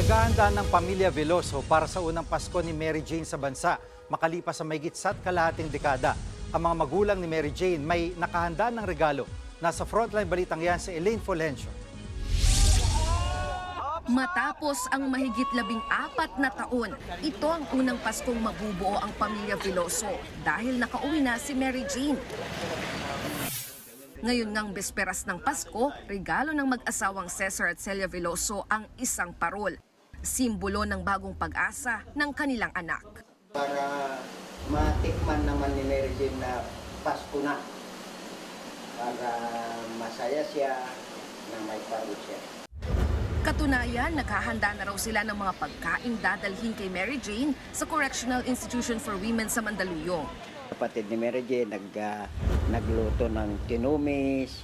Naghahanda ng pamilya Veloso para sa unang Pasko ni Mary Jane sa bansa makalipas sa mahigit kalahating dekada. Ang mga magulang ni Mary Jane may nakahanda ng regalo. Nasa frontline balitang yan si Elaine Fulgencio. Matapos ang mahigit 14 na taon, ito ang unang Paskong mabubuo ang pamilya Veloso dahil nakauwi na si Mary Jane. Ngayon ngang besperas ng Pasko, regalo ng mag-asawang Cesar at Celia Veloso ang isang parol. Simbolo ng bagong pag-asa ng kanilang anak. Para matikman naman ni Mary Jane na Pasko na. Para masaya siya na may parol siya. Katunayan, naghahanda na raw sila ng mga pagkaing dadalhin kay Mary Jane sa Correctional Institution for Women sa Mandaluyong. Kapatid ni Mary Jane nagluto ng tinumis,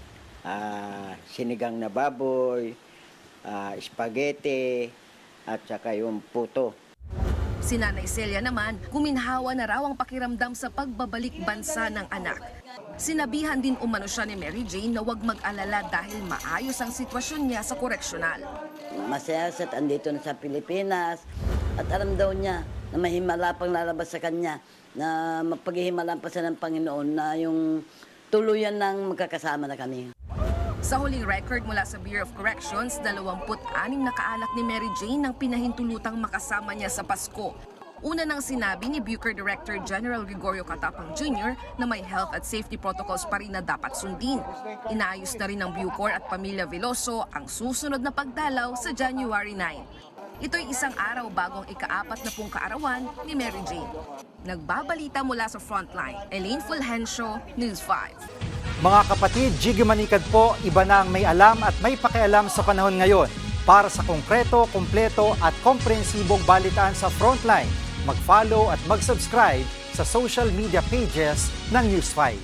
sinigang na baboy, spaghetti, at saka yung puto. Si Nanay Celia naman, guminhawa na raw ang pakiramdam sa pagbabalik bansa ng anak. Sinabihan din umano siya ni Mary Jane na huwag mag-alala dahil maayos ang sitwasyon niya sa koreksyonal. Masaya siya at andito na sa Pilipinas at alam daw niya na may himala pang lalabas sa kanya, na mapaghihimalan pa siya ng Panginoon na yung tuluyan ng magkakasama na kami. Sa huling record mula sa Bureau of Corrections, 26 na kaanak ni Mary Jane ang pinahintulutang makasama niya sa Pasko. Una nang sinabi ni Bucor Director General Gregorio Catapang Jr. na may health at safety protocols pa rin na dapat sundin. Inaayos na rin ng Bucor at Pamilya Veloso ang susunod na pagdalaw sa January 9. Ito'y isang araw bagong ika-40 kaarawan ni Mary Jane. Nagbabalita mula sa Frontline, Elaine Fulgencio, News 5. Mga kapatid, Jiggy Manikad po, iba na ang may alam at may pakialam sa panahon ngayon. Para sa konkreto, kumpleto at komprehensibong balitaan sa Frontline, mag-follow at mag-subscribe sa social media pages ng News 5.